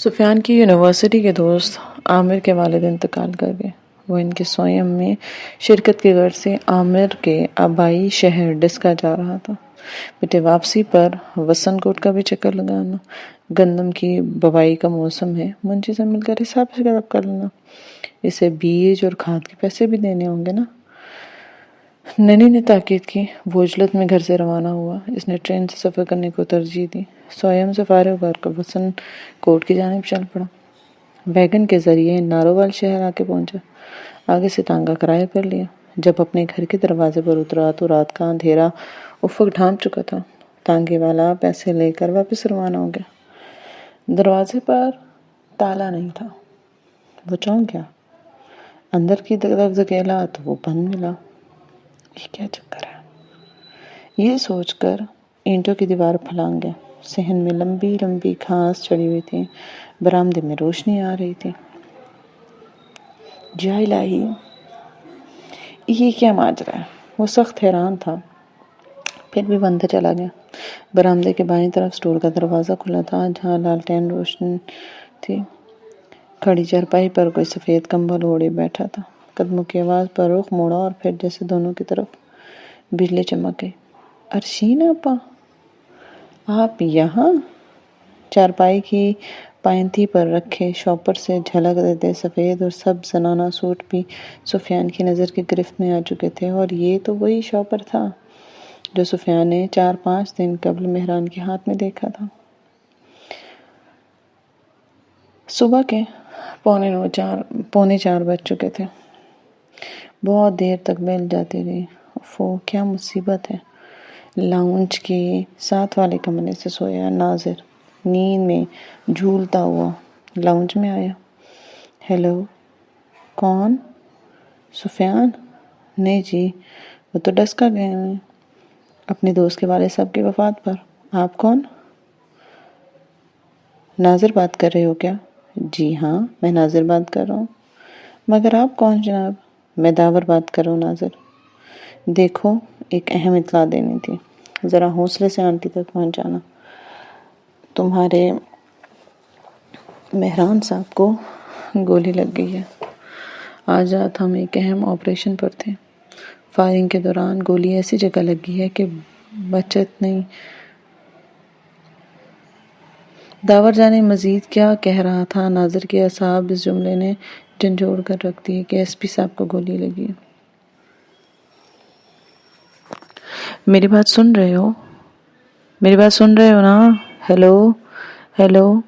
سفیان کی یونیورسٹی کے دوست عامر کے والد انتقال کر گئے۔ وہ ان کے سوئم میں شرکت کی غرض سے عامر کے آبائی شہر ڈسکا جا رہا تھا۔ بیٹے واپسی پر وسن کوٹ کا بھی چکر لگانا، گندم کی بوائی کا موسم ہے، منشی سے مل کر حساب کتاب کر لینا، اسے بیج اور کھاد کے پیسے بھی دینے ہوں گے نا۔ نینی نے تاکید کی۔ وہ عجلت میں گھر سے روانہ ہوا۔ اس نے ٹرین سے سفر کرنے کو ترجیح دی۔ سویم سے فارغ ہو کر وسن کوٹ کی جانب چل پڑا۔ ویگن کے ذریعے نارووال شہر آ کے پہنچا۔ آگے سے ٹانگا کرایہ پر لیا۔ جب اپنے گھر کے دروازے پر اترا تو رات کا اندھیرا افق ڈھانپ چکا تھا۔ ٹانگے والا پیسے لے کر واپس روانہ ہو گیا۔ دروازے پر تالا نہیں تھا۔ وہ چونک گیا۔ اندر کی طرف دھکیلا تو وہ بند ملا۔ یہ کیا چکر ہے؟ یہ سوچ کر اینٹوں کی دیوار پھلانگ گیا۔ صحن میں لمبی لمبی گھاس چڑھی ہوئی تھی۔ برآمدے میں روشنی آ رہی تھی۔ یا الہی، یہ کیا ماجرا ہے؟ وہ سخت حیران تھا، پھر بھی وہ اندر چلا گیا۔ برآمدے کے بائیں طرف اسٹور کا دروازہ کھلا تھا جہاں لالٹین روشن تھی۔ کھڑی چارپائی پر کوئی سفید کمبل اوڑھے بیٹھا تھا۔ قدموں کی آواز پر رخ موڑا اور پھر جیسے دونوں کی طرف بجلی چمک گئی۔ ارشین آپا، آپ یہاں؟ چارپائی کی پائنتی پر رکھے شاپر سے جھلک دیتے سفید اور سبز زنانہ سوٹ بھی سفیان کی نظر کی گرفت میں آ چکے تھے، اور یہ تو وہی شاپر تھا جو سفیان نے 4-5 دن قبل مہران کے ہاتھ میں دیکھا تھا۔ صبح کے 3:45 بج چکے تھے۔ بہت دیر تک بیل جاتی رہی۔ وہ کیا مصیبت ہے۔ لاؤنج کے ساتھ والے کمرے سے سویا ناظر نیند میں جھولتا ہوا لاؤنج میں آیا۔ ہیلو، کون؟ سفیان؟ نہیں جی، وہ تو ڈسکا گئے ہوئے ہیں اپنے دوست کے والد صاحب کی وفات پر۔ آپ کون؟ ناظر بات کر رہے ہو کیا؟ جی ہاں، میں ناظر بات کر رہا ہوں۔ مگر آپ کون جناب؟ میں داور بات کر رہا ہوں ناظر۔ دیکھو، ایک اہم اطلاع دینی تھی، ذرا حوصلے سے آنٹی تک پہنچانا۔ تمہارے مہران صاحب کو گولی لگ گئی ہے۔ آج رات ہم ایک اہم آپریشن پر تھے۔ فائرنگ کے دوران گولی ایسی جگہ لگی ہے کہ بچت نہیں۔ داور جانے مزید کیا کہہ رہا تھا، ناظر کے اعصاب اس جملے نے جھنجھوڑ کر رکھ دیے کہ ایس پی صاحب کو گولی لگی ہے۔ میری بات سن رہے ہو؟ میری بات سن رہے ہو نا؟ Hello hello.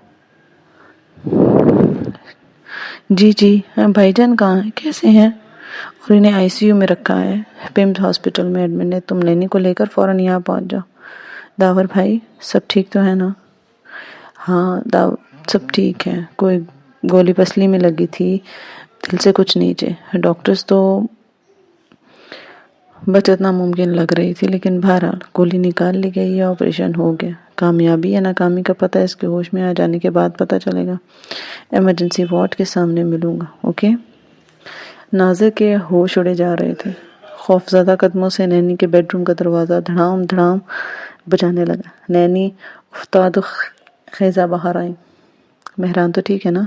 جی جی، بھائی جان کہاں ہیں؟ کیسے ہیں؟ اور انہیں آئی سی یو میں رکھا ہے، پیمز ہاسپٹل میں ایڈمٹ ہے۔ تم نینی کو لے کر فوراً یہاں پہنچ جاؤ۔ داور بھائی، سب ٹھیک تو ہے نا؟ ہاں سب ٹھیک ہے۔ کوئی گولی پسلی میں لگی تھی، دل سے کچھ نیچے۔ ڈاکٹرز تو بچت ناممکن لگ رہی تھی، لیکن بہرحال گولی نکال لی گئی ہے، آپریشن ہو گیا۔ کامیابی یا ناکامی کا پتہ اس کے ہوش میں آ جانے کے بعد پتہ چلے گا۔ ایمرجنسی وارڈ کے سامنے ملوں گا، اوکے؟ ناظر کے ہوش اڑے جا رہے تھے۔ خوفزدہ قدموں سے نینی کے بیڈ روم کا دروازہ دھڑام دھڑام بجانے لگا۔ نینی افتاد خیزہ باہر آئیں۔ مہران تو ٹھیک ہے نا؟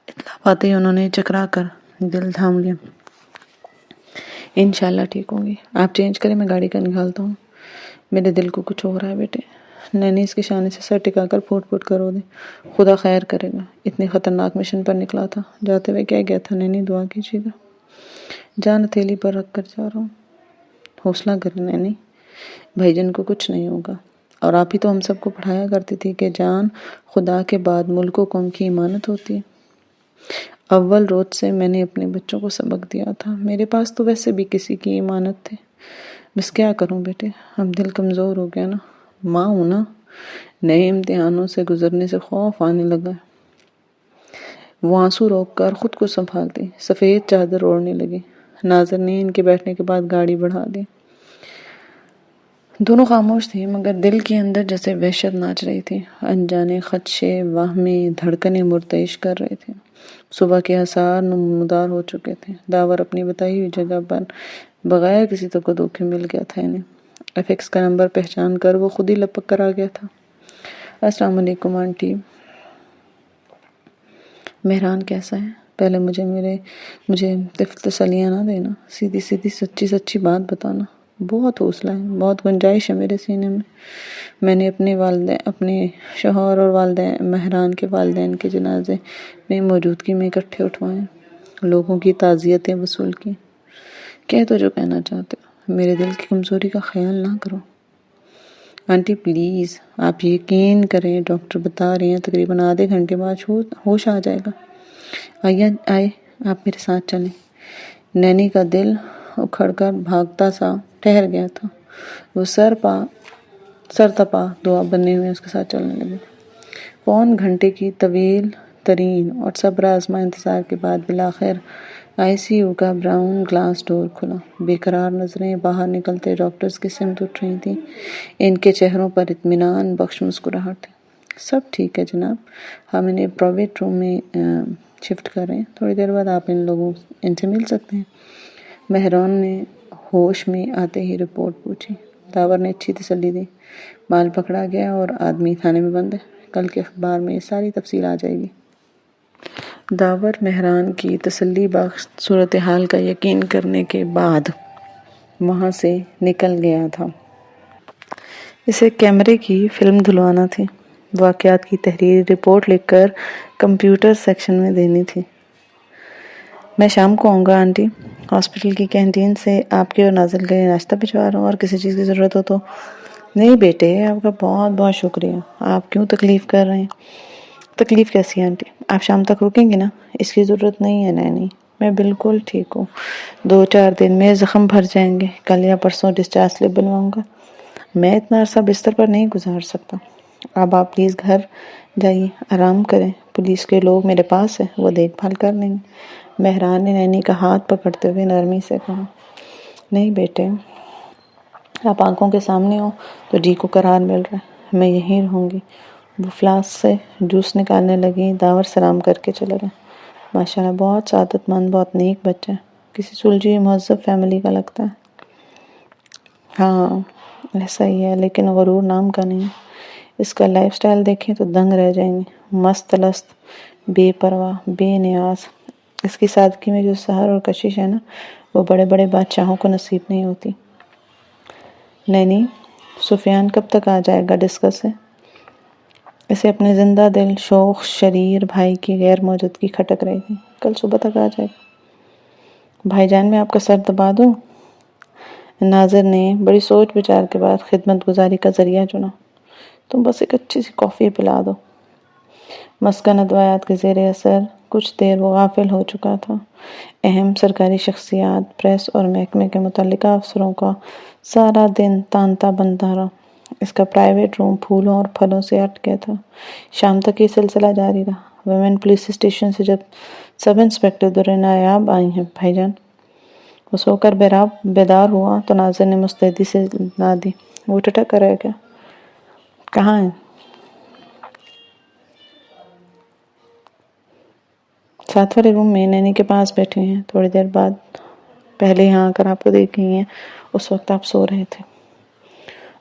اطلاع پاتے ہی انہوں نے چکرا کر دل تھام لیا۔ انشاءاللہ ٹھیک ہوں گی۔ آپ چینج کریں، میں گاڑی کا نکالتا ہوں۔ میرے دل کو کچھ ہو رہا ہے بیٹے۔ نینی اس کے شانے سے سر ٹکا کر پھوٹ پھوٹ کر رو دی۔ خدا خیر کرے گا، اتنی خطرناک مشن پر نکلا تھا۔ جاتے ہوئے کہہ گیا تھا، نینی دعا کیجیے گا۔ جان ہتھیلی پر رکھ کر جا رہا ہوں۔ حوصلہ کریں نینی، بھائی جن کو کچھ نہیں ہوگا۔ اور آپ ہی تو ہم سب کو پڑھایا کرتی تھی کہ جان خدا کے بعد ملک و قوم کی امانت ہوتی ہے۔ اول روز سے میں نے اپنے بچوں کو سبق دیا تھا۔ میرے پاس تو ویسے بھی کسی کی امانت تھے، بس کیا کروں بیٹے، اب دل کمزور ہو گیا نا، ماں ہوں نا۔ نئے امتحانوں سے گزرنے سے خوف آنے لگا۔ وہ آنسو روک کر خود کو سنبھالتی سفید چادر اوڑھنے لگی۔ ناظر نے ان کے بیٹھنے کے بعد گاڑی بڑھا دی۔ دونوں خاموش تھے، مگر دل کے اندر جیسے وحشت ناچ رہی تھی۔ انجانے خدشے، وہمیں دھڑکنیں مرتعش کر رہے تھے۔ صبح کے آثار نمودار ہو چکے تھے۔ داور اپنی بتائی ہوئی جگہ پر بغیر کسی تکدو کے مل گیا تھا انہیں۔ ایفیکس کا نمبر پہچان کر وہ خود ہی لپک کر آ گیا تھا۔ السلام علیکم آنٹی۔ مہران کیسا ہے؟ پہلے مجھے تسلیاں نہ دینا، سیدھی سیدھی سچی سچی بات بتانا۔ بہت حوصلہ ہے، بہت گنجائش ہے میرے سینے میں۔ میں نے اپنے شوہر اور والدین، مہران کے والدین کے جنازے میں موجودگی میں اکٹھے اٹھوائے، لوگوں کی تعزیتیں وصول کی۔ کہہ تو جو کہنا چاہتے ہو، میرے دل کی کمزوری کا خیال نہ کرو۔ آنٹی پلیز، آپ یقین کریں، ڈاکٹر بتا رہے ہیں تقریباً آدھے گھنٹے بعد ہوش آ جائے گا۔ آئے آپ میرے ساتھ چلیں۔ نینی کا دل اکھڑ کر بھاگتا سا ٹھہر گیا تھا۔ وہ سر تپا دعا بننے ہوئے اس کے ساتھ چلنے لگے۔ پون گھنٹے کی طویل ترین اور صبر آزما انتظار کے بعد بالآخر ICU کا براؤن گلاس ڈور کھلا۔ بے قرار نظریں باہر نکلتے ڈاکٹرز کی سمت اٹھ رہی تھیں۔ ان کے چہروں پر اطمینان بخش مسکراہٹ تھی۔ سب ٹھیک ہے جناب، ہم انہیں پرائیویٹ روم میں شفٹ کر رہے ہیں، تھوڑی دیر بعد آپ ان سے مل سکتے ہیں۔ مہران نے ہوش میں آتے ہی رپورٹ پوچھی۔ داور نے اچھی تسلی دی۔ مال پکڑا گیا اور آدمی تھانے میں بند ہے، کل کے اخبار میں ساری تفصیل آ جائے گی۔ داور مہران کی تسلی بخش صورتحال کا یقین کرنے کے بعد وہاں سے نکل گیا تھا۔ اسے کیمرے کی فلم دھلوانا تھی، واقعات کی تحریری رپورٹ لکھ کر کمپیوٹر سیکشن میں دینی تھی۔ میں شام کو آؤں گا آنٹی، ہاسپٹل کی کینٹین سے آپ کے اور نازل کے لیے ناشتہ بھجوا رہا ہوں، اور کسی چیز کی ضرورت ہو تو۔ نہیں بیٹے، آپ کا بہت بہت شکریہ، آپ کیوں تکلیف کر رہے ہیں؟ تکلیف کیسی ہے آنٹی؟ آپ شام تک رکیں گی نا؟ اس کی ضرورت نہیں ہے نینی، میں بالکل ٹھیک ہوں، 2-4 دن میں زخم بھر جائیں گے، کل یا پرسوں ڈسچارج سلپ بنواؤں گا۔ میں اتنا عرصہ بستر پر نہیں گزار سکتا۔ اب آپ پلیز گھر جائیے، آرام کریں، پولیس کے لوگ میرے پاس ہیں، وہ دیکھ بھال کر لیں گے۔ مہران نے نینی کا ہاتھ پکڑتے ہوئے نرمی سے کہا۔ نہیں بیٹے، آپ آنکھوں کے سامنے ہو تو جی کو قرار مل رہا ہے، میں یہیں رہوں گی۔ وہ فلاسک سے جوس نکالنے لگی۔ داور سلام کر کے چلا گیا۔ ماشاءاللہ، بہت سعادت مند، بہت نیک بچہ ہے، کسی سلجھی مہذب فیملی کا لگتا ہے۔ ہاں ایسا ہی ہے، لیکن غرور نام کا نہیں۔ اس کا لائف سٹائل دیکھیں تو دنگ رہ جائیں گے، مست لست، بے پرواہ، بے نیاز۔ اس کی سادگی میں جو سحر اور کشش ہے نا، وہ بڑے بڑے بادشاہوں کو نصیب نہیں ہوتی۔ نینی، سفیان کب تک آ جائے گا ڈسکس سے؟ اسے اپنے زندہ دل شوخ شریر بھائی کی غیر موجودگی کھٹک رہی تھی۔ کل صبح تک آ جائے گا۔ بھائی جان، میں آپ کا سر دبا دوں؟ ناظر نے بڑی سوچ بچار کے بعد خدمت گزاری کا ذریعہ چنا۔ تم بس ایک اچھی سی کافی پلا دو۔ مسکن ادویات کے زیر اثر کچھ دیر وہ غافل ہو چکا تھا۔ اہم سرکاری شخصیات، پریس اور محکمے کے متعلقہ افسروں کا سارا دن تانتا بنتا رہا۔ اس کا پرائیویٹ روم پھولوں اور پھلوں سے اٹ گیا تھا۔ شام تک یہ سلسلہ جاری رہا۔ ویمن پولیس اسٹیشن سے جب سب انسپکٹر در نایاب آئی ہیں بھائی جان، وہ سو کر بیدار ہوا تو ناظر نے مستعدی سے لا دی۔ وہ ٹٹک کر رہ گیا۔ کہاں ہیں؟ ساتھ والے روم میں نینی کے پاس بیٹھے ہیں، تھوڑی دیر بعد پہلے یہاں آ کر آپ کو دیکھ گئی ہیں، اس وقت آپ سو رہے تھے۔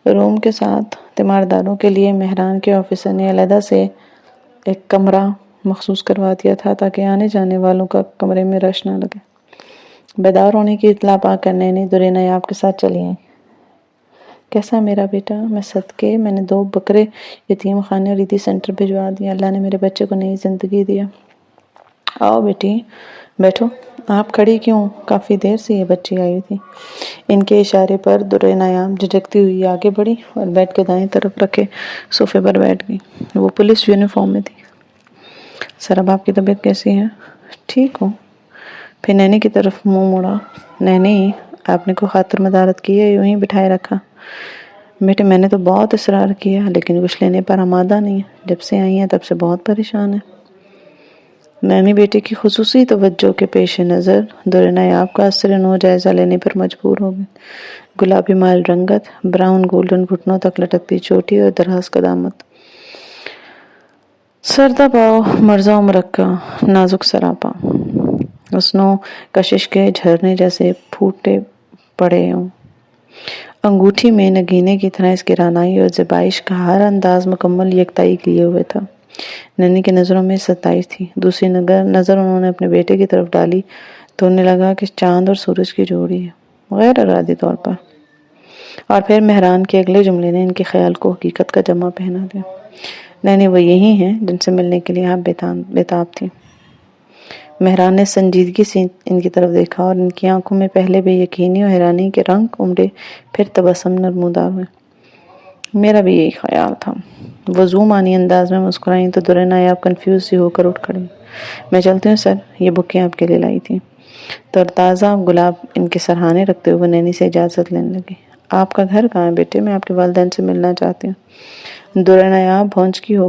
روم کے ساتھ تیمارداروں کے لیے مہران کے آفیسر نے علیحدہ سے ایک کمرہ مخصوص کروا دیا تھا تاکہ آنے جانے والوں کا کمرے میں رش نہ لگے۔ بیدار ہونے کی اطلاع پا کر نینی درے نیاب کے ساتھ چلی آئیں۔ کیسا میرا بیٹا؟ میں صدقے، میں نے 2 بکرے یتیم خانے اور عیدی سینٹر بھجوا دیا، اللہ نے میرے بچے کو نئی زندگی دیا۔ آؤ بیٹی، بیٹھو۔ آپ کھڑی کیوں؟ کافی دیر سے یہ بچی آئی تھی۔ ان کے اشارے پر در نیاب جھجکتی ہوئی آگے بڑھی اور بیڈ کے دائیں طرف رکھے صوفے پر بیٹھ گئی۔ وہ پولیس یونیفارم میں تھی۔ سر، اب آپ کی طبیعت کیسی ہے؟ ٹھیک ہوں۔ پھر نینی کی طرف منہ موڑا۔ نینی، آپ نے کوئی خاطر مدارت کی ہے، یوں ہی بٹھائے رکھا؟ بیٹے، میں نے تو بہت اصرار کیا لیکن کچھ لینے پر آمادہ نہیں ہے، جب سے آئی ہیں تب سے بہت پریشان ہے۔ نینی بیٹے کی خصوصی توجہ کے پیش نظر در نیاب کا اثر نو جائزہ لینے پر مجبور ہو گئی۔ گلابی مائل رنگت، براؤن گولڈن گھٹنوں تک لٹکتی چوٹی اور دراز قدامت، سردہ پاؤ مرزا مرکہ، نازک سراپا، حسنوں کشش کے جھرنے جیسے پھوٹے پڑے ہوں۔ انگوٹھی میں نگینے کی طرح اس کی رعنائی اور زیبائش کا ہر انداز مکمل یکتائی لیے ہوئے تھا۔ نینی کی نظروں میں ستائش تھی۔ دوسری نظر انہوں نے اپنے بیٹے کی طرف ڈالی تو انہیں لگا کہ چاند اور سورج کی جوڑی ہے، غیر ارادی طور پر۔ اور پھر مہران کے اگلے جملے نے ان کے خیال کو حقیقت کا جمع پہنا دیا۔ نینی وہ یہی ہیں جن سے ملنے کے لیے آپ بےتاب تھی۔ مہران نے سنجیدگی سے ان کی طرف دیکھا اور ان کی آنکھوں میں پہلے بے یقینی اور حیرانی کے رنگ امڑے، پھر تبسم نمودار ہوئے۔ میرا بھی یہی خیال تھا۔ وہ زو مانی انداز میں مسکرائیں تو درے نایاب کنفیوز سی ہو کر اٹھ کھڑی۔ میں چلتی ہوں سر، یہ بکیں آپ کے لیے لائی تھی۔ ترتازہ گلاب ان کے سرہانے رکھتے ہوئے نینی سے اجازت لینے لگی۔ آپ کا گھر کہاں ہے بیٹے؟ میں آپ کے والدین سے ملنا چاہتی ہوں۔ درے نایاب بھونچکی ہو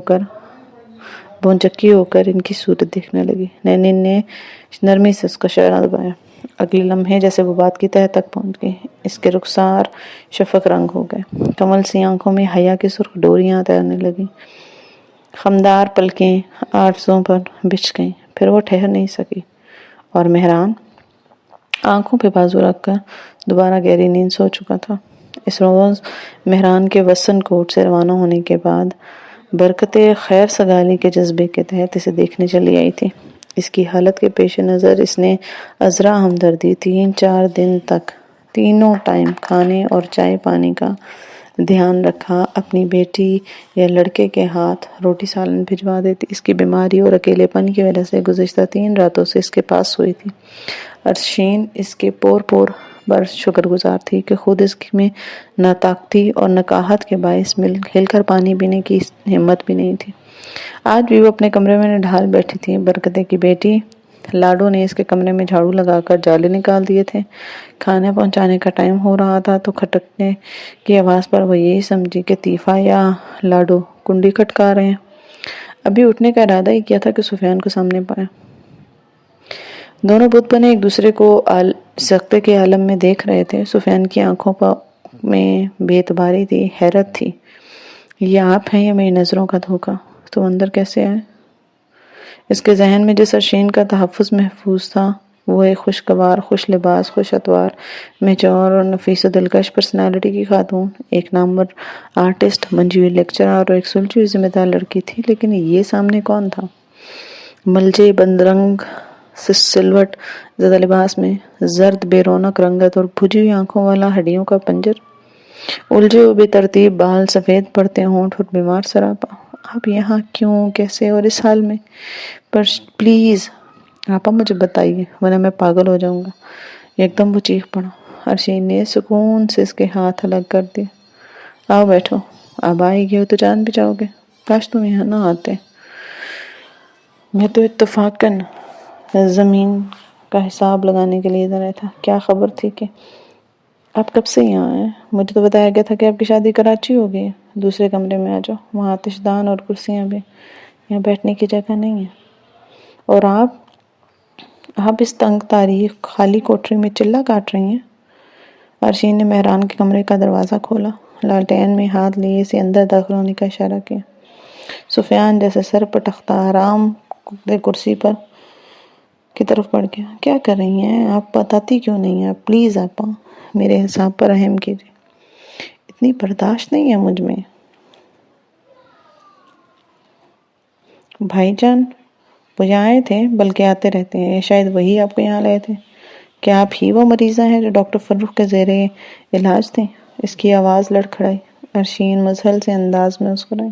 کر ان کی صورت دیکھنے لگی۔ نینی نے نرمی سے اس کا چہرہ دبایا۔ اگلے لمحے جیسے وہ بات کی تہہ تک پہنچ گئی، اس کے رخسار شفق رنگ ہو گئے، کمل سی آنکھوں میں حیا کی سرخ ڈوریاں تیرنے لگیں، خمدار پلکیں آرزوں پر بچھ گئیں۔ پھر وہ ٹھہر نہیں سکی اور مہران آنکھوں پہ بازو رکھ کر دوبارہ گہری نیند سو چکا تھا۔ اس روز مہران کے وسن کوٹ سے روانہ ہونے کے بعد برکت خیر سگالی کے جذبے کے تحت اسے دیکھنے چلی آئی تھی۔ اس کی حالت کے پیش نظر اس نے عذرا ہمدردی 3-4 دن تک تینوں ٹائم کھانے اور چائے پانی کا دھیان رکھا۔ اپنی بیٹی یا لڑکے کے ہاتھ روٹی سالن بھجوا دیتی۔ اس کی بیماری اور اکیلے پن کی وجہ سے گزشتہ 3 راتوں سے اس کے پاس سوئی تھی۔ ارشین اس کے پور پر شکر گزار تھی کہ خود اس میں نہ طاقتی اور نکاحت کے باعث ہل کر پانی پینے کی ہمت بھی نہیں تھی۔ آج بھی وہ اپنے کمرے میں ڈھال بیٹھی تھی۔ برکتے کی بیٹی لاڈو نے اس کے کمرے میں جھاڑو لگا کر جالے نکال دیے تھے۔ کھانا پہنچانے کا ٹائم ہو رہا تھا تو کھٹکنے کی آواز پر وہ یہی سمجھی کہ طیفہ یا لاڈو کنڈی کھٹکا رہے ہیں۔ ابھی اٹھنے کا ارادہ ہی کیا تھا کہ سفیان کو سامنے پایا۔ دونوں بت بنے ایک دوسرے کو سکتے کے عالم میں دیکھ رہے تھے۔ سفیان کی آنکھوں میں بے اعتباری تھی، حیرت تھی۔ یہ آپ ہیں یا میری نظروں کا دھوکہ؟ تم اندر کیسے آئے؟ اس کے ذہن میں جس ارشین کا تحفظ محفوظ تھا وہ ایک خوشگوار، خوش لباس، خوش اطوار، میچور اور نفیس و دلکش پرسنالٹی کی خاتون، ایک نامور آرٹسٹ، منجھی ہوئی لیکچرر اور ایک سلجھی ہوئی ذمہ دار لڑکی تھی۔ لیکن یہ سامنے کون تھا؟ ملجے بند رنگ سلوٹ زدہ لباس میں، زرد بے رونق رنگت اور بھجی ہوئی آنکھوں والا ہڈیوں کا پنجر، الجھے ہوئے بے ترتیب بال، سفید پڑتے ہونٹ اور بیمار سراپا۔ آپ یہاں کیوں، کیسے اور اس حال میں؟ پر پلیز آپا مجھے بتائیے ورنہ میں پاگل ہو جاؤں گا۔ ایک دم وہ چیخ پڑا۔ ارشین نے سکون سے اس کے ہاتھ الگ کر دیے۔ آؤ بیٹھو، اب آئی گئے ہو تو جان بھی جاؤ گے۔ کاش تم یہاں نہ آتے۔ میں تو اتفاقاً زمین کا حساب لگانے کے لیے ادھر آیا تھا۔ کیا خبر تھی کہ آپ کب سے یہاں آئے؟ مجھے تو بتایا گیا تھا کہ آپ کی شادی کراچی ہو گئی ہے۔ دوسرے کمرے میں آ جاؤ، وہاں آتش دان اور کرسیاں بھی، یہاں بیٹھنے کی جگہ نہیں ہے۔ اور آپ اس تنگ تاریخ خالی کوٹری میں چلہ کاٹ رہی ہیں؟ ارشین نے مہران کے کمرے کا دروازہ کھولا، لالٹین میں ہاتھ لیے اسے اندر داخل ہونے کا اشارہ کیا۔ سفیان جیسے سر پٹختا آرام کرسی پر کی طرف بڑھ گیا۔ کیا کر رہی ہیں آپ؟ بتاتی کیوں نہیں ہیں آپ؟ پلیز آپا میرے حساب پر رحم کیجیے، اتنی برداشت نہیں ہے مجھ میں۔ بھائی جان وہ یہاں آئے تھے، بلکہ آتے رہتے ہیں، شاید وہی آپ کو یہاں لائے تھے۔ کیا آپ ہی وہ مریضہ ہیں جو ڈاکٹر فروخ کے زیر علاج تھیں؟ اس کی آواز لڑکھڑائی۔ ارشین مذہل سے انداز میں مسکرائی۔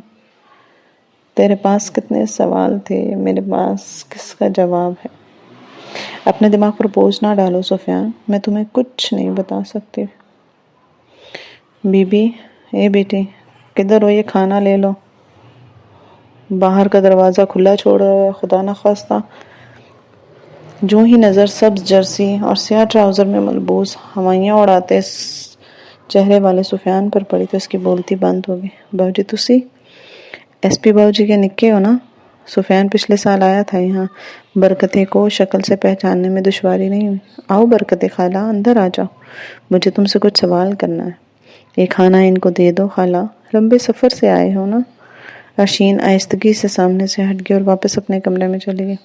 تیرے پاس کتنے سوال تھے، میرے پاس کس کا جواب ہے؟ اپنے دماغ پر بوجھ نہ ڈالو سفیان، میں تمہیں کچھ نہیں بتا سکتی۔ بی بی، اے بیٹی کدھر ہو؟ یہ کھانا لے لو۔ باہر کا دروازہ کھلا چھوڑا ہوا، خدا نخواستہ جو ہی نظر سبز جرسی اور سیاہ ٹراؤزر میں ملبوس ہوائیاں اڑاتے چہرے والے سفیان پر پڑی تو اس کی بولتی بند ہو گئی۔ باؤ جی تسی ایس پی باؤ جی کے نکے ہو نا؟ سفیان پچھلے سال آیا تھا یہاں، برکتے کو شکل سے پہچاننے میں دشواری نہیں ہوئی۔ آؤ برکتے خالہ، اندر آ جاؤ، مجھے تم سے کچھ سوال کرنا ہے۔ یہ کھانا ان کو دے دو خالہ، لمبے سفر سے آئے ہو نا۔ ارشین آہستگی سے سامنے سے ہٹ گئی اور واپس اپنے کمرے میں چلی گئی۔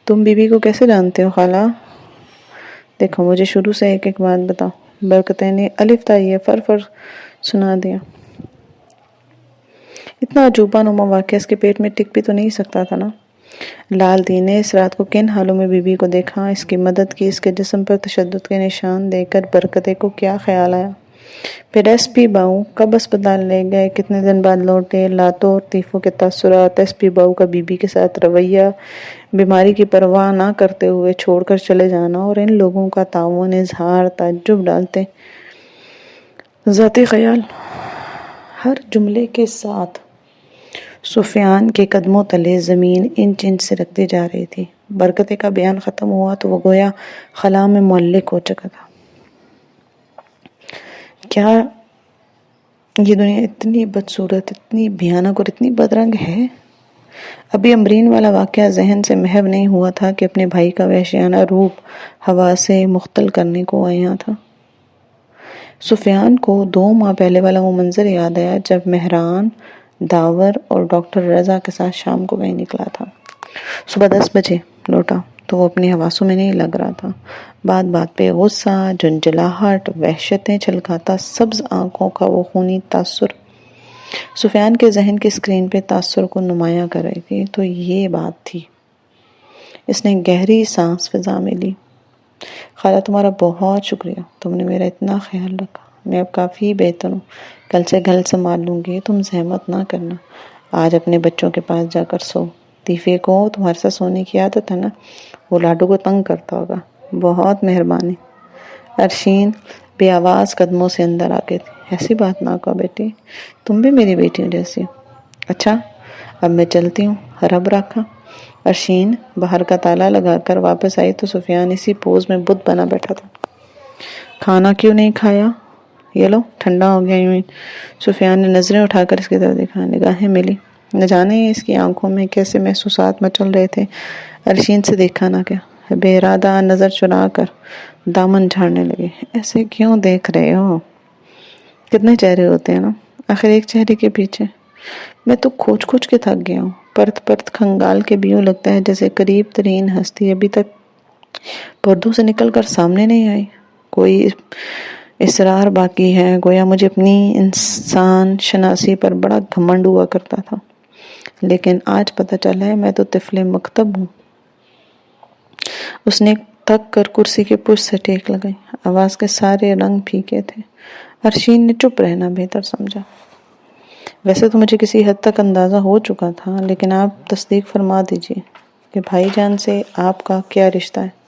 تم بی بی کو کیسے جانتے ہو خالہ؟ دیکھو مجھے شروع سے ایک ایک بات بتاؤ۔ برکتے نے الف تا یہ فر سنا دیا۔ اتنا عجوبہ نما واقعہ اس کے پیٹ میں ٹک بھی تو نہیں سکتا تھا نا۔ لال دی نے اس رات کو کن حالوں میں بی بی کو دیکھا، اس کی مدد کی، اس کے جسم پر تشدد کے نشان دیکھ کر برکتے کو کیا خیال آیا؟ پھر ایس پی باؤ کب اسپتال لے گئے، کتنے دن بعد لوٹے، لاتوں اور تیفوں کے تاثرات، ایس پی باؤ کا بی بی کے ساتھ رویہ، بیماری کی پرواہ نہ کرتے ہوئے چھوڑ کر چلے جانا، اور ان لوگوں کا تعاون، اظہار تعجب ڈالتے ذاتی خیال۔ ہر جملے کے ساتھ سفیان کے قدموں تلے زمین انچ انچ سے رکھتی جا رہی تھی۔ برکتے کا بیان ختم ہوا تو وہ گویا خلا میں معلق ہو چکا تھا۔ کیا یہ دنیا اتنی بدصورت، اتنی بھیانک اور اتنی بدرنگ ہے؟ ابھی امرین والا واقعہ ذہن سے محو نہیں ہوا تھا کہ اپنے بھائی کا وحشیانہ روپ ہوا سے مختل کرنے کو آیا تھا۔ سفیان کو 2 ماہ پہلے والا وہ منظر یاد آیا جب مہران، داور اور ڈاکٹر رضا کے ساتھ شام کو کہیں نکلا تھا۔ صبح 10 بجے لوٹا تو وہ اپنے حواسوں میں نہیں لگ رہا تھا۔ بات بات پہ غصہ، جھنجھلاہٹ، وحشتیں چھلکاتا سبز آنکھوں کا وہ خونی تاثر سفیان کے ذہن کی اسکرین پہ تاثر کو نمایاں کر رہی تھی۔ تو یہ بات تھی۔ اس نے گہری سانس فضا میں لی۔ خالہ تمہارا بہت شکریہ، تم نے میرا اتنا خیال رکھا۔ میں اب کافی بہتر ہوں، کل سے گھر سنبھال لوں گی، تم زحمت نہ کرنا۔ آج اپنے بچوں کے پاس جا کر سو۔ طیفے کو تمہارے ساتھ سونے کی عادت ہے نا، وہ لاڈو کو تنگ کرتا ہوگا۔ بہت مہربانی۔ ارشین بے آواز قدموں سے اندر آ گئی تھی۔ ایسی بات نہ کہو بیٹی، تم بھی میری بیٹیوں جیسی ہو۔ اچھا اب میں چلتی ہوں، رب رکھا۔ ارشین باہر کا تالا لگا کر واپس آئی تو سفیان اسی پوز میں بت بنا بیٹھا تھا۔ کھانا کیوں نہیں کھایا؟ یہ لو ٹھنڈا ہو گیا یوں ہی۔ سفیان نے نظریں اٹھا کر اس کی طرف دیکھا، نگاہیں ملی۔ نہ جانے اس کی آنکھوں میں کیسے محسوسات مچل رہے تھے۔ ارشین سے دیکھا نہ کیا، بے ارادہ نظر چرا کر دامن جھاڑنے لگے۔ ایسے کیوں دیکھ رہے ہو؟ کتنے چہرے ہوتے ہیں نا، آخر ایک چہرے کے پیچھے۔ میں تو کھوج کھوج کے تھک گیا ہوں، پرت پرت کھنگال کے بھی یوں لگتا ہے جیسے قریب ترین ہستی ابھی تک پردوں سے نکل کر سامنے نہیں آئی۔ کوئی اصرار باقی ہے، گویا مجھے اپنی انسان شناسی پر بڑا گھمنڈ ہوا کرتا تھا، لیکن آج پتہ چلا ہے میں تو طفل مکتب ہوں۔ اس نے تھک کر کرسی کے پشت سے ٹیک لگائی۔ آواز کے سارے رنگ پھیکے تھے۔ ارشین نے چپ رہنا بہتر سمجھا۔ ویسے تو مجھے کسی حد تک اندازہ ہو چکا تھا، لیکن آپ تصدیق فرما دیجئے کہ بھائی جان سے آپ کا کیا رشتہ ہے؟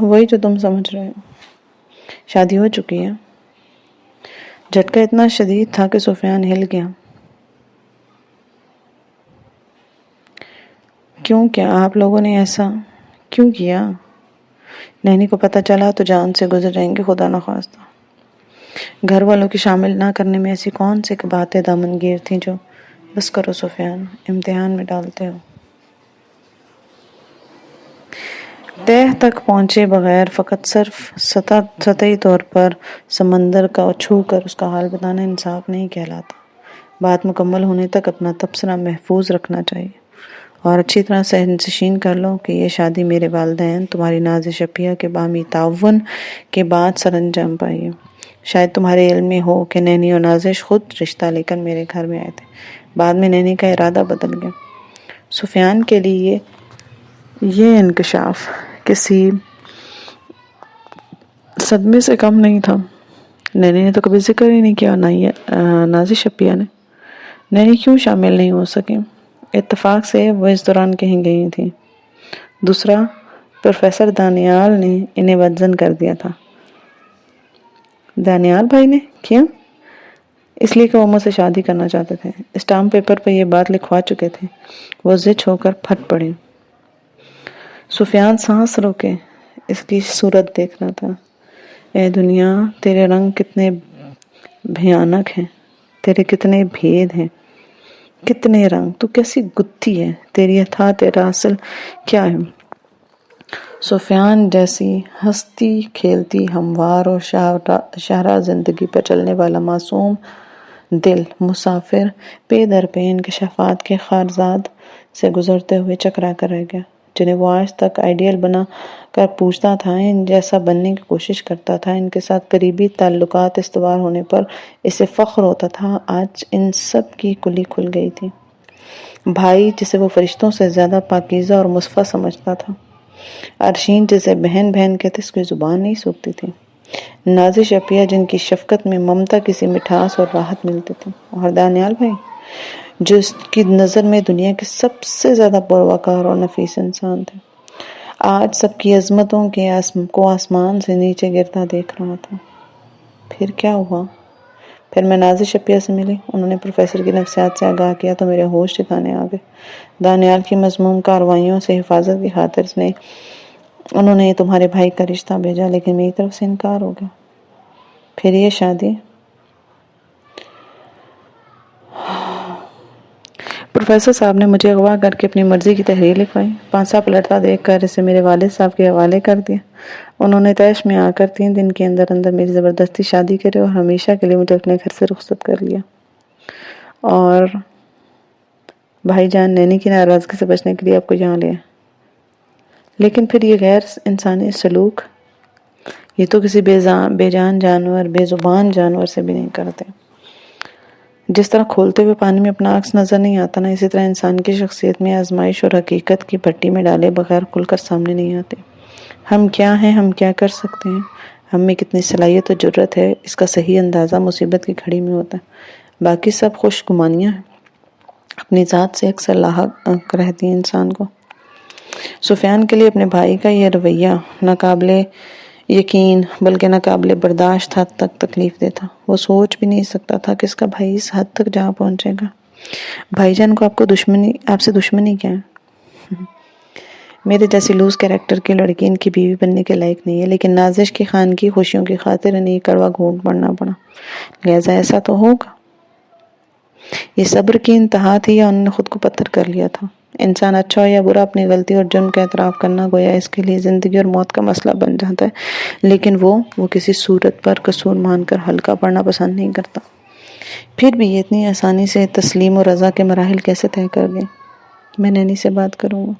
وہی جو تم سمجھ رہے ہو، شادی ہو چکی ہے۔ جھٹکا اتنا شدید تھا کہ سفیان ہل گیا۔ کیوں، کیا آپ لوگوں نے ایسا کیوں کیا؟ نینی کو پتہ چلا تو جان سے گزر جائیں گے خدا نخواستہ۔ گھر والوں کی شامل نہ کرنے میں ایسی کون سی باتیں دامنگیر تھیں جو… بس کرو سفیان، امتحان میں ڈالتے ہو۔ تہ تک پہنچے بغیر فقط صرف سطحی طور پر سمندر کا چھو کر اس کا حال بتانا انصاف نہیں کہلاتا۔ بات مکمل ہونے تک اپنا تبصرہ محفوظ رکھنا چاہیے، اور اچھی طرح سہنشین کر لو کہ یہ شادی میرے والدین تمہاری ناز شفیہ کے باہمی تعاون کے بعد سر انجام پائی ہے۔ شاید تمہارے علم میں ہو کہ نینی اور نازش خود رشتہ لے کر میرے گھر میں آئے تھے، بعد میں نینی کا ارادہ بدل گیا۔ سفیان کے لیے یہ انکشاف کسی صدمے سے کم نہیں تھا۔ نینی نے تو کبھی ذکر ہی نہیں کیا، نازش شفیہ نے۔ نینی کیوں شامل نہیں ہو سکے؟ اتفاق سے وہ اس دوران کہیں گئی تھی۔ دوسرا، پروفیسر دانیال نے انہیں بدظن کر دیا تھا۔ دانیال بھائی نے؟ کیا؟ اس لیے کہ وہ مجھ سے شادی کرنا چاہتے تھے۔ اسٹامپ پیپر پر یہ بات لکھوا چکے تھے۔ وہ زچ ہو کر پھٹ پڑے۔ سفیان سانس روکے اس کی صورت دیکھ رہا تھا۔ اے دنیا، تیرے رنگ کتنے بھیانک ہیں، تیرے کتنے بھید ہیں، کتنے رنگ، تو کیسی گتھی ہے، تیری عطا تیرا اصل کیا ہے؟ سفیان جیسی ہستی کھیلتی ہموار اور شاہراہ زندگی پر چلنے والا معصوم دل مسافر پے در پے انکشافات کے خارزاد سے گزرتے ہوئے چکرا کر رہ گیا۔ جنہیں وہ آج تک آئیڈیل بنا کر پوچھتا تھا، ان جیسا بننے کی کوشش کرتا تھا، ان کے ساتھ قریبی تعلقات استوار ہونے پر اسے فخر ہوتا تھا، آج ان سب کی کلی کھل گئی تھی۔ بھائی جسے وہ فرشتوں سے زیادہ پاکیزہ اور مصفا سمجھتا تھا، عرشین جسے بہن بہن کہتے اس کی زبان نہیں سوکھتی تھی، نازش اپیہ جن کی شفقت میں ممتا کی سی مٹھاس اور راحت ملتی تھی، اور دانیال بھائی جو اس کی نظر میں دنیا کے سب سے زیادہ پروقار اور نفیس انسان تھے، آج سب کی عظمتوں کے کو آسمان سے نیچے گرتا دیکھ رہا تھا۔ پھر کیا ہوا؟ پھر میں نازش اپیہ سے ملی، انہوں نے پروفیسر کی نفسیات سے آگاہ کیا تو میرے ہوش ٹھکانے آ گئے۔ دانیال کی مذموم کارروائیوں سے حفاظت کی خاطر انہوں نے تمہارے بھائی کا رشتہ بھیجا، لیکن میری طرف سے انکار ہو گیا۔ پھر یہ شادی؟ پروفیسر صاحب نے مجھے اغوا کر کے اپنی مرضی کی تحریر لکھوائی، پانسا پلٹتا دیکھ کر اسے میرے والد صاحب کے حوالے کر دیا۔ انہوں نے طیش میں آ کر 3 دن کے اندر اندر میری زبردستی شادی کرے اور ہمیشہ کے لیے مجھے اپنے گھر سے رخصت کر لیا۔ اور بھائی جان نینی کی ناراضگی سے بچنے کے لیے آپ کو یہاں لیا۔ لیکن پھر یہ غیر انسانی سلوک، یہ تو کسی بے جان جانور، بے زبان جانور سے بھی نہیں کرتے۔ جس طرح کھولتے ہوئے پانی میں اپنا عکس نظر نہیں آتا نا، اسی طرح انسان کی شخصیت میں آزمائش اور حقیقت کی بھٹی میں ڈالے بغیر کھل کر سامنے نہیں آتے۔ ہم کیا ہیں، ہم کیا کر سکتے ہیں، ہم میں کتنی صلاحیت و جرت ہے، اس کا صحیح اندازہ مصیبت کی گھڑی میں ہوتا ہے۔ باقی سب خوش گمانیاں ہیں، اپنی ذات سے اکثر لاحق رہتی ہیں انسان کو۔ سفیان کے لیے اپنے بھائی کا یہ رویہ ناقابل یقین بلکہ ناقابل برداشت حد تک تکلیف دہ تھا۔ وہ سوچ بھی نہیں سکتا تھا کہ اس کا بھائی اس حد تک جہاں پہنچے گا۔ بھائی جان کو آپ سے دشمنی کیا ہے؟ میرے جیسی لوز کیریکٹر کی لڑکی ان کی بیوی بننے کے لائق نہیں ہے، لیکن نازش کی خان کی خوشیوں کی خاطر انہیں کڑوا گھونٹ پڑنا پڑا، لہذا ایسا تو ہوگا۔ یہ صبر کی انتہا تھی یا انہوں نے خود کو پتھر کر لیا تھا؟ انسان اچھا ہو یا برا اپنی غلطی اور جرم کا اعتراف کرنا گویا اس کے لیے زندگی اور موت کا مسئلہ بن جاتا ہے، لیکن وہ کسی صورت پر قصور مان کر ہلکا پڑنا پسند نہیں کرتا۔ پھر بھی یہ اتنی آسانی سے تسلیم و رضا کے مراحل کیسے طے کر گئے؟ میں نینی سے بات کروں گا۔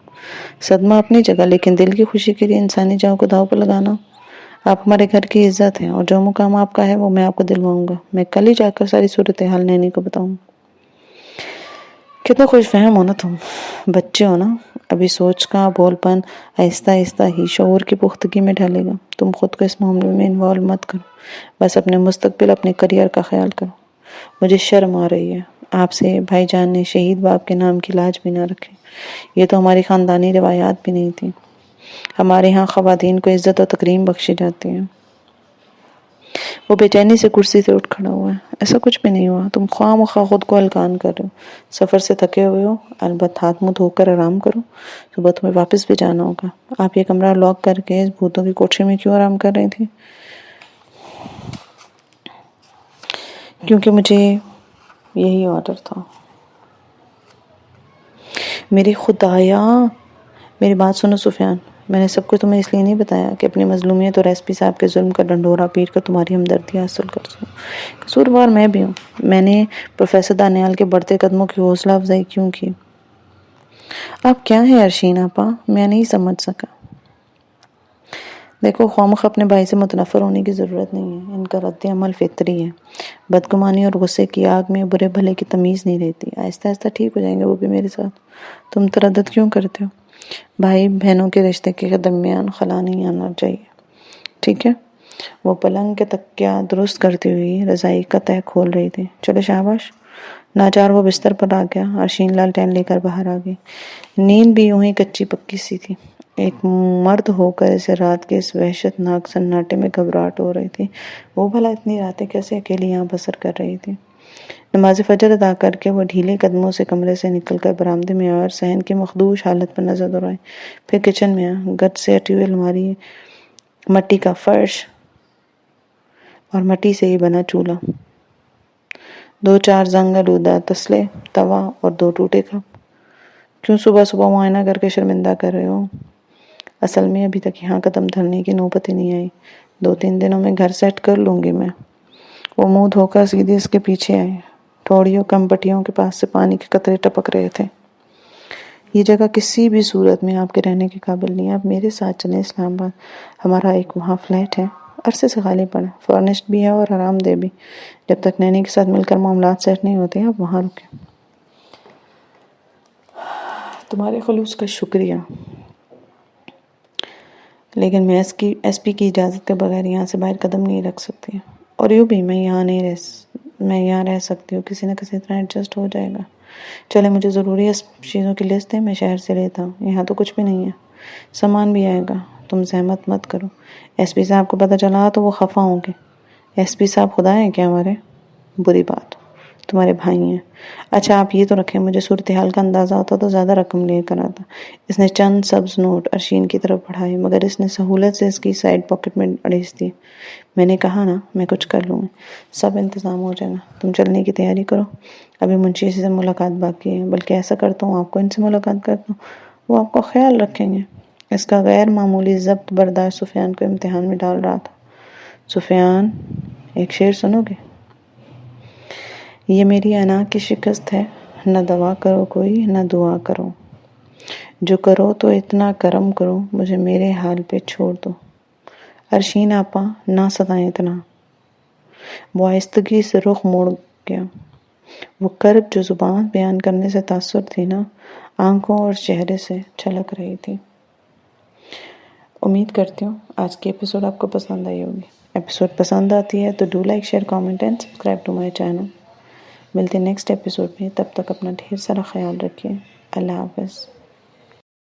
صدمہ اپنی جگہ، لیکن دل کی خوشی کے لیے انسانی جاؤ کو داؤ پر لگانا۔ آپ ہمارے گھر کی عزت ہیں اور جو مقام آپ کا ہے وہ میں آپ کو دلواؤں گا۔ میں کل ہی جا کر ساری صورتحال نینی کو بتاؤں گا۔ کتنے خوش فہم ہو نا تم، بچے ہو نا، ابھی سوچ کا بول پن آہستہ آہستہ ہی شعور کی پختگی میں ڈھلے گا۔ تم خود کو اس معاملے میں انوالو مت کرو، بس اپنے مستقبل، اپنے کریئر کا خیال کرو۔ مجھے شرم آ رہی ہے آپ سے، بھائی جان نے شہید باپ کے نام کی لاج بھی نہ رکھی۔ یہ تو ہماری خاندانی روایات بھی نہیں تھی۔ ہمارے ہاں خواتین کو عزت و تکریم بخشی جاتی ہے۔ وہ بے چینی سے کرسی سے اٹھ کھڑا ہوا ہے۔ ایسا کچھ بھی نہیں ہوا، تم خواہ مخواہ خود کو ہلکان کر رہے ہو۔ سفر سے تھکے ہوئے ہو، البتہ ہاتھ منہ دھو کر آرام کرو، صبح تمہیں واپس بھی جانا ہوگا۔ آپ یہ کمرہ لاک کر کے اس بھوتوں کی کوٹری میں کیوں آرام کر رہی تھی؟ کیونکہ مجھے یہی آرڈر تھا۔ میری خدایا، میری بات سنو سفیان، میں نے سب کچھ تمہیں اس لیے نہیں بتایا کہ اپنی مظلومیت اور ایس پی صاحب کے ظلم کا ڈنڈورا پیٹ کر تمہاری ہمدردی حاصل کر سکوں۔ قصوروار میں بھی ہوں۔ میں نے پروفیسر دانیال کے بڑھتے قدموں کی حوصلہ افزائی کیوں کی؟ آپ کیا ہیں عرشین آپا؟ میں نہیں سمجھ سکا۔ دیکھو، خواہ اپنے بھائی سے متنفر ہونے کی ضرورت نہیں ہے، ان کا رد عمل فطری ہے۔ بدگمانی اور غصے کی آگ میں برے بھلے کی تمیز نہیں رہتی، آہستہ آہستہ ٹھیک ہو جائیں گے وہ بھی میرے ساتھ۔ تم تردد کیوں کرتے ہو؟ بھائی بہنوں کے رشتے کے درمیان خلا نہیں آنا چاہیے، ٹھیک ہے؟ وہ پلنگ کے تکیہ درست کرتی ہوئی رضائی کا تہہ کھول رہی تھی۔ چلو شاباش۔ ناچار وہ بستر پر آ گیا، عرشین لالٹین لے کر باہر آ گئی۔ نیند بھی یوں ہی کچی پکی سی تھی۔ ایک مرد ہو کر اسے رات کے اس وحشت ناک سناٹے میں گھبراہٹ ہو رہی تھی۔ وہ بھلا اتنی راتیں کیسے اکیلی یہاں بسر کر رہی تھی؟ نماز فجر ادا کر کے وہ ڈھیلے قدموں سے کمرے سے نکل کر برآمدے میں آیا اور صحن کی مخدوش حالت پر نظر دوڑائی۔ پھر کچن میں آیا، گچ سے ہٹی ہوئی الماری، مٹی کا فرش اور مٹی سے ہی بنا چولہا، 2-4 زنگ آلودہ تسلے، توا اور 2 ٹوٹے کپ۔ کیوں صبح صبح معائنہ کر کے شرمندہ کر رہے ہو؟ اصل میں ابھی تک یہاں قدم دھرنے کی نوبت ہی نہیں آئی، 2-3 دنوں میں گھر سیٹ کر لوں گی میں۔ وہ منہ دھو کر سیدھے اس کے پیچھے آئی، ٹھوڑیوں کم پٹیوں کے پاس سے پانی کے قطرے ٹپک رہے تھے۔ یہ جگہ کسی بھی صورت میں آپ کے رہنے کے قابل نہیں ہے. آپ میرے ساتھ چلیں اسلام آباد. ہمارا ایک وہاں فلیٹ ہے، عرصے سے خالی پڑا، فرنشڈ بھی ہے اور آرام دہ بھی. جب تک نینی کے ساتھ مل کر معاملات سیٹ نہیں ہوتے آپ وہاں رکیں. تمہارے خلوص کا شکریہ، لیکن میں ایس پی کی اجازت کے بغیر یہاں سے باہر قدم نہیں رکھ سکتی. اور یوں بھی میں یہاں رہ سکتی ہوں. کسی نہ کسی طرح ایڈجسٹ ہو جائے گا. چلے مجھے ضروری چیزوں کی لسٹ ہے، میں شہر سے لیتا ہوں. یہاں تو کچھ بھی نہیں ہے، سامان بھی آئے گا. تم زحمت مت کرو. ایس پی صاحب کو پتہ چلا تو وہ خفا ہوں گے. ایس پی صاحب خدا ہیں کیا ہمارے؟ بری بات، تمہارے بھائی ہیں. اچھا آپ یہ تو رکھیں، مجھے صورتحال کا اندازہ ہوتا تو زیادہ رقم لے کر آتا. اس نے چند سبز نوٹ ارشین کی طرف بڑھائے، مگر اس نے سہولت سے اس کی سائیڈ پاکٹ میں اڑیس دی. میں نے کہا نا میں کچھ کر لوں گی، سب انتظام ہو جائے گا. تم چلنے کی تیاری کرو، ابھی منشی سے ملاقات باقی ہے. بلکہ ایسا کرتا ہوں آپ کو ان سے ملاقات کرتا ہوں، وہ آپ کو خیال رکھیں گے. اس کا غیر معمولی ضبط برداشت سفیان کو امتحان میں ڈال رہا تھا. سفیان، ایک شعر سنو گے؟ یہ میری انا کی شکست ہے، نہ دوا کرو کوئی نہ دعا کرو. جو کرو تو اتنا کرم کرو، مجھے میرے حال پہ چھوڑ دو. ارشین آپا نہ ستائیں اتنا. وہ آہستگی سے رخ موڑ گیا. وہ کرب جو زبان بیان کرنے سے تاثر تھی نا، آنکھوں اور چہرے سے چھلک رہی تھی. امید کرتی ہوں آج کی ایپیسوڈ آپ کو پسند آئی ہوگی. ایپیسوڈ پسند آتی ہے تو do like, share, comment and subscribe to my channel. ملتے ہیں نیکسٹ ایپیسوڈ میں، تب تک اپنا ڈھیر سارا خیال رکھیے. اللہ حافظ.